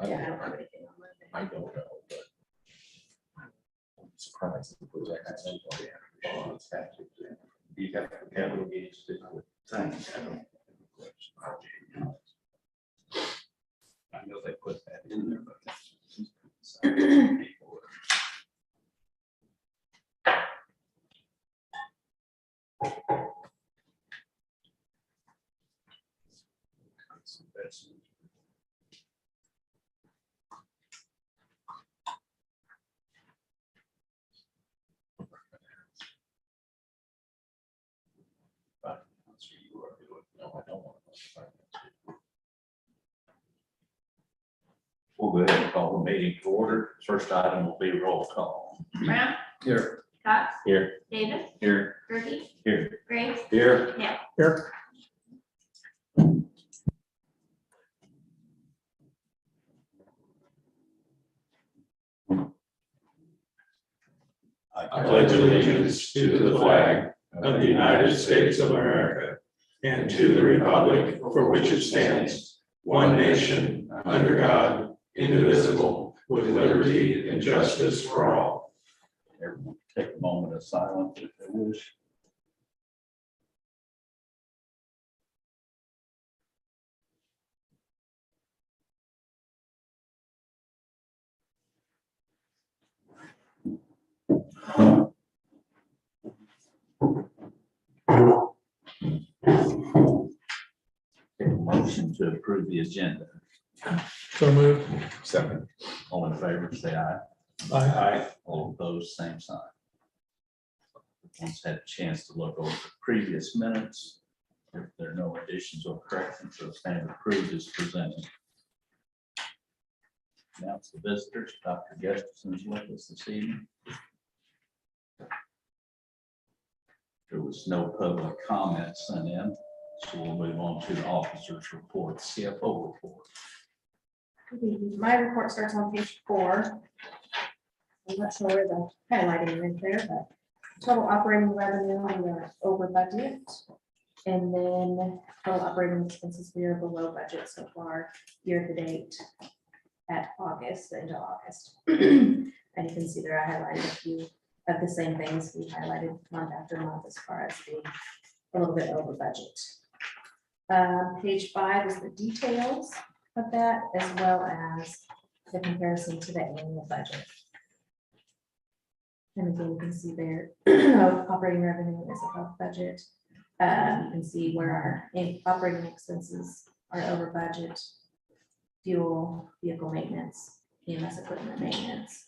Yeah, I don't have anything on Monday. I don't know, but I'm surprised if it was actually. You got the capital meetings to do. Thanks. I know they put that in there, but. No, I don't want to. We'll go ahead and call the meeting to order. First item will be roll call. Brown, Here. Cox, Here. Davis, Here. Gerke, Here. Graves, Here. yeah. Here. I pledge allegiance to the flag of the United States of America and to the republic for which it stands, one nation, under God, indivisible, with liberty and justice for all. Everyone take a moment of silence if they wish. Motion to approve the agenda. So moved. Second. All in favor, say aye. Aye. All opposed, same sign. Once had a chance to look over the previous minutes. If there are no additions or corrections, so stand approved as presented. Announce the visitors. Dr. Gustafson is with us this evening. There was no public comment sent in, so we'll move on to the officers' report, CFO report. My report starts on page 4. I'm not sure where the highlighting is there, but total operating revenue, we are over budget. And then total operating expenses, we are below budget so far year to date at August, into August. And you can see there I highlighted a few of the same things we highlighted month after month as far as being a little bit over budget. Page 5 is the details of that, as well as the comparison to the annual budget. And again, you can see there, operating revenue is above budget. You can see where our operating expenses are over budget. Fuel, vehicle maintenance, EMS equipment maintenance.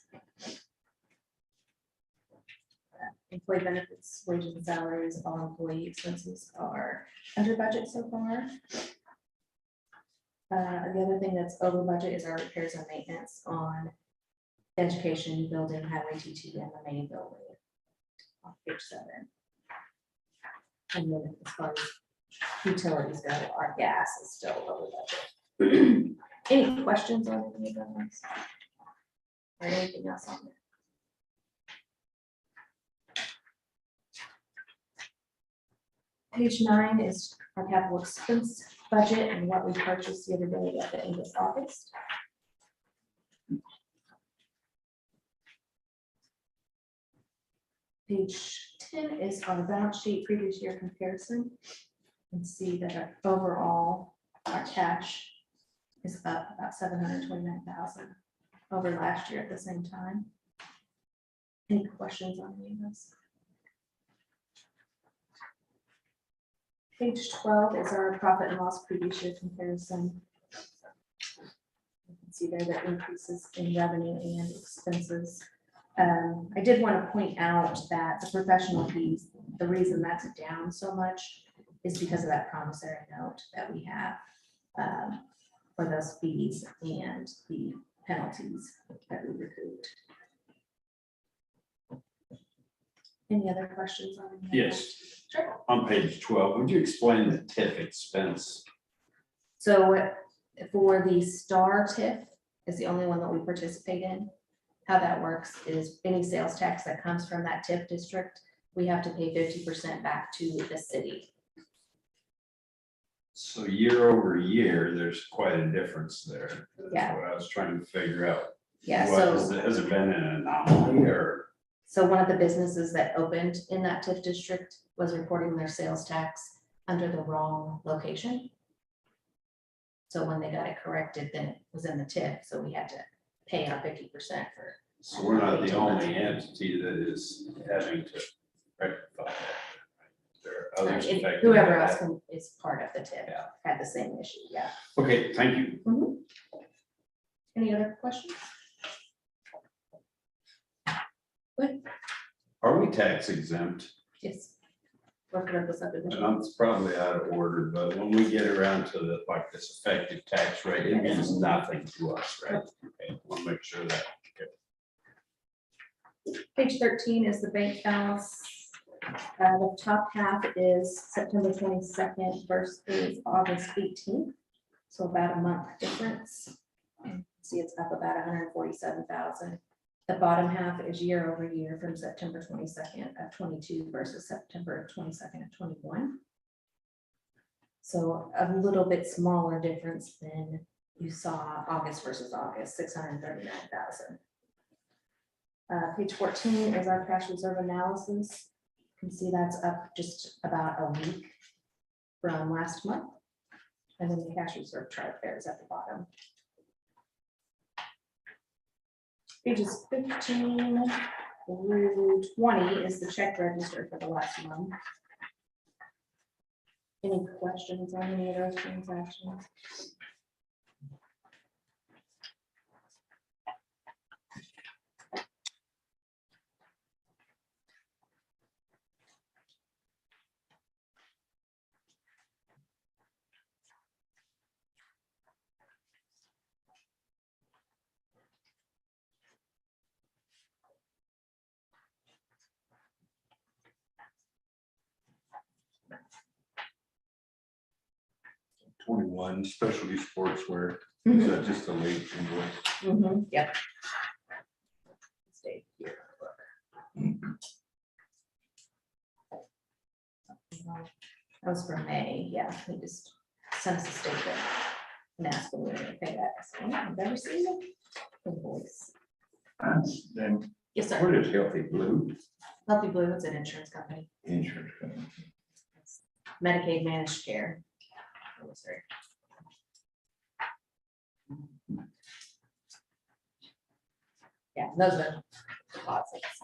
Employee benefits, wages and salaries, all employee expenses are under budget so far. The other thing that's over budget is our repairs and maintenance on education, building, highway T2, and the main building on page 7. And then as far as utilities go, our gas is still over budget. Any questions on any of those? Or anything else on there? Page 9 is our capital expense budget and what we purchased the other day at the end of August. Page 10 is our balance sheet previous year comparison. And see that our overall, our cash is up about 729,000 over last year at the same time. Any questions on any of this? Page 12 is our profit and loss previous year comparison. You can see there the increases in revenue and expenses. I did want to point out that the professional fees, the reason that's down so much is because of that promissory note that we have for those fees and the penalties that we recouped. Any other questions on that? Yes, Sure. on page 12, would you explain the TIF expense? So for the STAR TIF is the only one that we participate in. How that works is any sales tax that comes from that TIF district, we have to pay 50% back to the city. So year over year, there's quite a difference there. That's Yeah. what I was trying to figure out. Yeah, What so. is it- has it been an anomaly or? So one of the businesses that opened in that TIF district was reporting their sales tax under the wrong location. So when they got it corrected, then it was in the TIF, so we had to pay our 50% for. So we're not the only entity that is having to rectify that. There are others It- affected. Whoever by else that. is part of the TIF Yeah. had the same issue, yeah. Okay, thank you. Any other questions? Are we tax exempt? Yes. Or political subdivision. And it's probably out of order, but when we get around to the, like this effective tax rate, it means nothing to us, right? Okay, want to make sure that. Page 13 is the bank balance. The top half is September 22nd versus August 18th. So about a month difference. See, it's up about 147,000. The bottom half is year over year from September 22nd of 22 versus September 22nd of 21. So a little bit smaller difference than you saw August versus August, 639,000. Page 14 is our cash reserve analysis. You can see that's up just about a week from last month. And then the cash reserve chart there is at the bottom. Pages 15 through 20 is the check register for the last month. Any questions on any of those transactions? $21 specialty sportswear. Is that just a late invoice? Yep. Stay here. That was for May, yeah, he just sent us a statement and asked when we were gonna pay that. I said, "Oh, I've never seen it. Invoice. Then Yes, sir. where is Healthy Blue Healthy Blue is an insurance company, Insurance Company? Medicaid managed care. Oh, sorry. Yeah, those are deposits.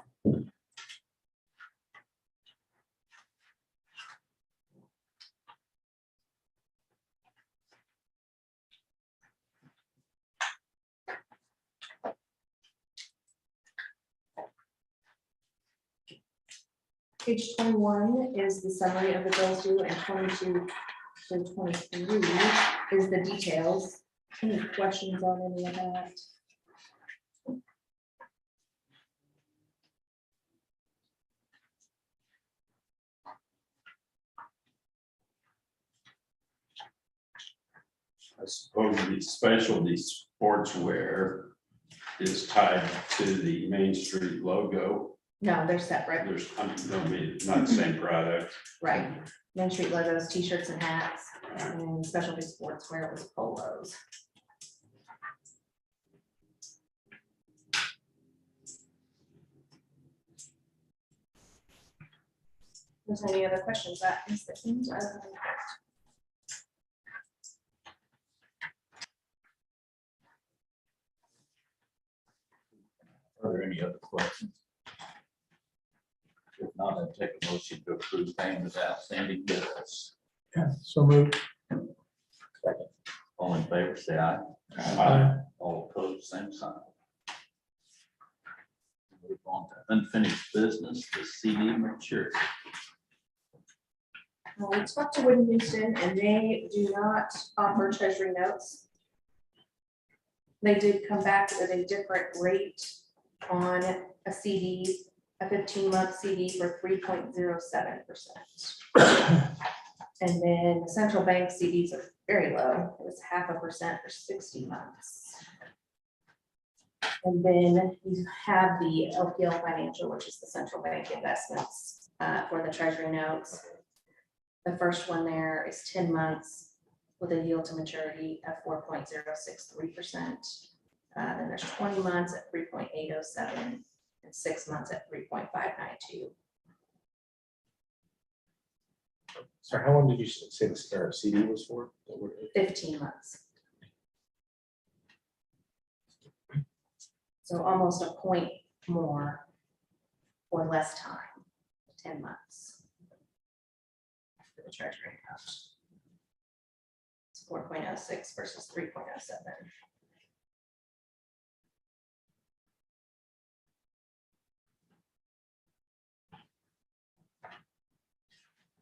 Page 21 is the summary of the bills due, and 22 to 23 is the details. Any questions on any of that? I suppose the specialty sportswear is tied to the Main Street logo. No, they're separate, There's, I mean, not the same product. right? Main Street logos, t-shirts and hats, and specialty sportswear was polos. Is there any other questions that is the end of the report? Are there any other questions? If not, I'd take a motion to approve payment of outstanding bills. So moved. Second. All in favor, say aye. All opposed, same sign. Move on to unfinished business, the CD maturity. We talked to Wood Houston and they do not offer treasury notes. They did come back with a different rate on a CD, a 15-month CD for 3.07%. And then the central bank CDs are very low. It was 0.5% for 60 months. And then you have the LPL Financial, which is the central bank investments for the treasury notes. The first one there is 10 months with a yield to maturity of 4.063%. Then there's 20 months at 3.807 and 6 months at 3.592. Sorry, how long did you say this CD was for? 15 months. So almost a point more or less time, 10 months. For the treasury account. It's 4.06 versus 3.07.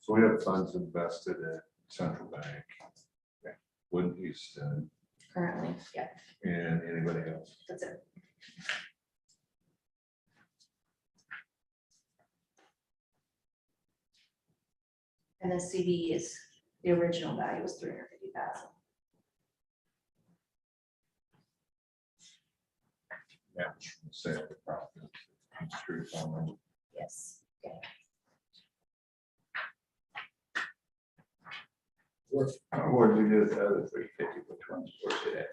So we have funds invested at Central Bank, Wooden Houston, Currently, yeah, and anybody else. that's it. And the CD is, the original value was 350,000. Yeah, sale of the property. It's true, someone. Yes. Okay. What did we do with the other 350? Which ones were it?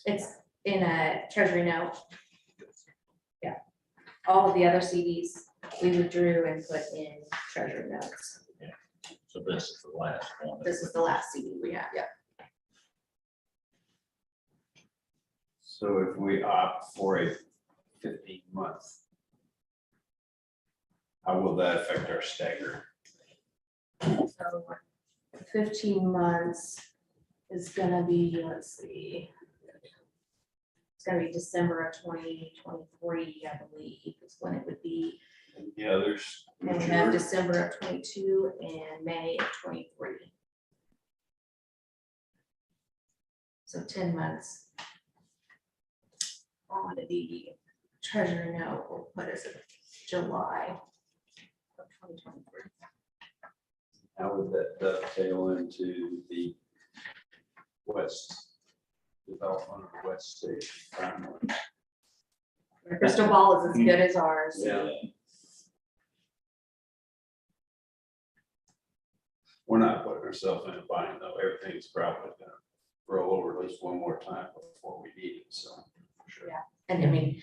It's in a treasury note. Yeah. All of the other CDs we withdrew and put in treasury notes. So this is the last one. This is the last CD we have, yeah. So if we opt for a 15-month, how will that affect our stagger? So 15 months is gonna be, let's see. It's gonna be December of 2023, I believe, is when it would be. Yeah, there's. And we have December of 22 and May of 23. So 10 months. On the treasury note, we'll put as of July of 2023. How would that dovetail into the west development of West State timeline? Our crystal ball is as good as ours. Yeah. We're not putting ourselves in a bind though. Everything's probably gonna roll over at least one more time before we need it, so. For sure. Yeah. And I mean,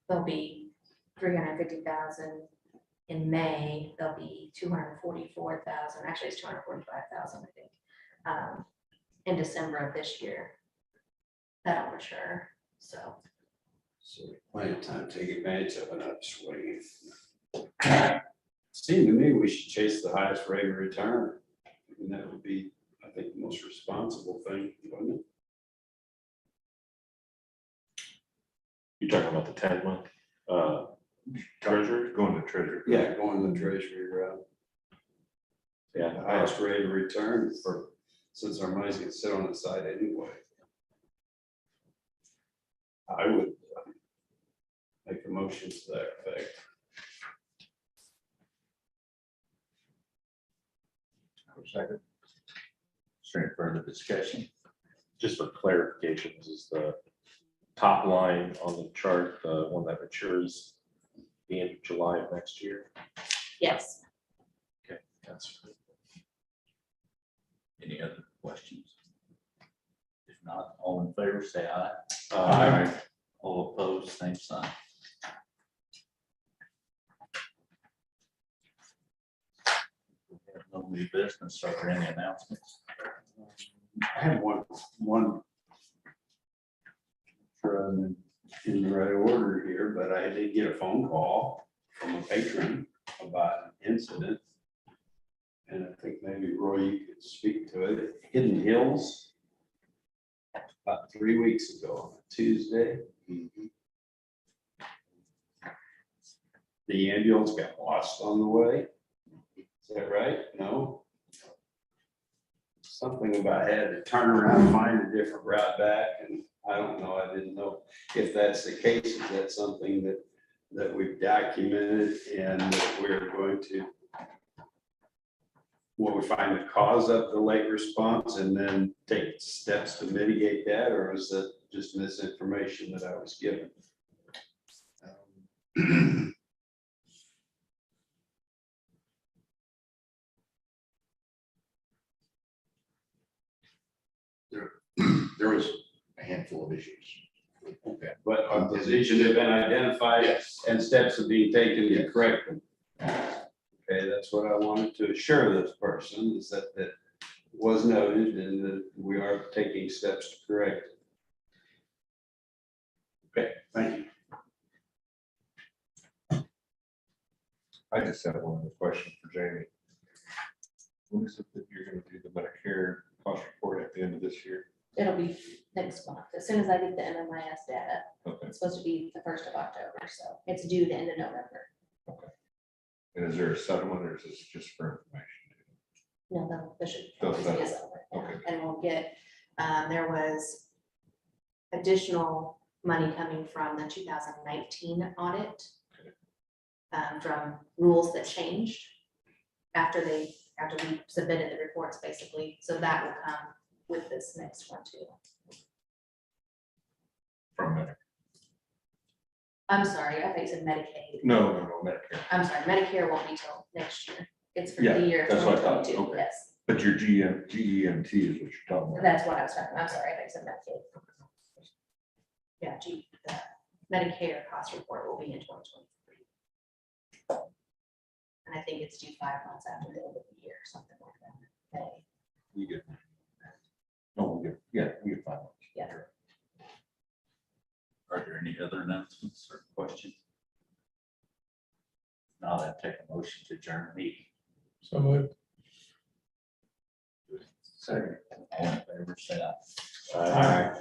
there'll be 350,000 in May, there'll be 244,000, actually it's 245,000, I think, in December of this year. That'll mature, so. So plenty of time to take advantage of an upswing. Seemed to me we should chase the highest rate of return. And that would be, I think, the most responsible thing, wouldn't it? You talking about the 10-month treasury? Going to treasury. Yeah, going the treasury route. Yeah. The highest rate of return for, since our money's gonna sit on the side anyway. I would make a motion to that effect. Second. Is there any further discussion? Just for clarification, this is the top line on the chart, the one that matures the end of July of next year. Yes. Okay, that's. Any other questions? If not, all in favor, say aye. Aye. All opposed, same sign. We have no new business. Are there any announcements? I have one. From in the right order here, but I did get a phone call from a patron about an incident. And I think maybe Roy, you could speak to it. Hidden Hills. About 3 weeks ago, on a Tuesday. The ambulance got lost on the way. Is that right? No? Something about had to turn around, find a different route back, and I don't know, I didn't know if that's the case. Is that something that we've documented and that we're going to, will we find the cause of the late response and then take steps to mitigate that, or is that just misinformation that I was given? there was a handful of issues. Okay, but issues have been identified Yes. and steps are being taken to correct them. Okay, that's what I wanted to assure this person is that that was noted and that we are taking steps to correct it. Okay, thank you. I just have one question for Jamie. When is it that you're gonna do the Medicare cost report at the end of this year? It'll be next month, as soon as I get the MMIS data. Okay, It's supposed to be the 1st of October, so it's due the end of November. and is there a settlement or is this just for information? No, there should They'll always be a settle. settlement. Okay. And we'll get, there was additional money coming from the 2019 audit. From rules that changed after we submitted the reports, basically. So that will come with this next one too. From Medicare? I'm sorry, I thought you said Medicaid. No, Medicare. I'm sorry, Medicare won't be till next year. It's for Yeah, the year that's what I thought. 2022. Okay. Yes, But your GEMT is what you're talking about. that's what I was talking about. I'm sorry, I thought you said Medicaid. Yeah, the Medicare cost report will be in 2023. And I think it's due 5 months after the end of the year, something like that. May. We get. No, we get 5 months. Yeah. Are there any other announcements or questions? Now that take a motion to adjourn the meeting. So moved. Second. All in favor, say aye. Aye.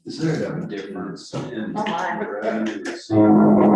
Is there a difference in Oh, my. revenue received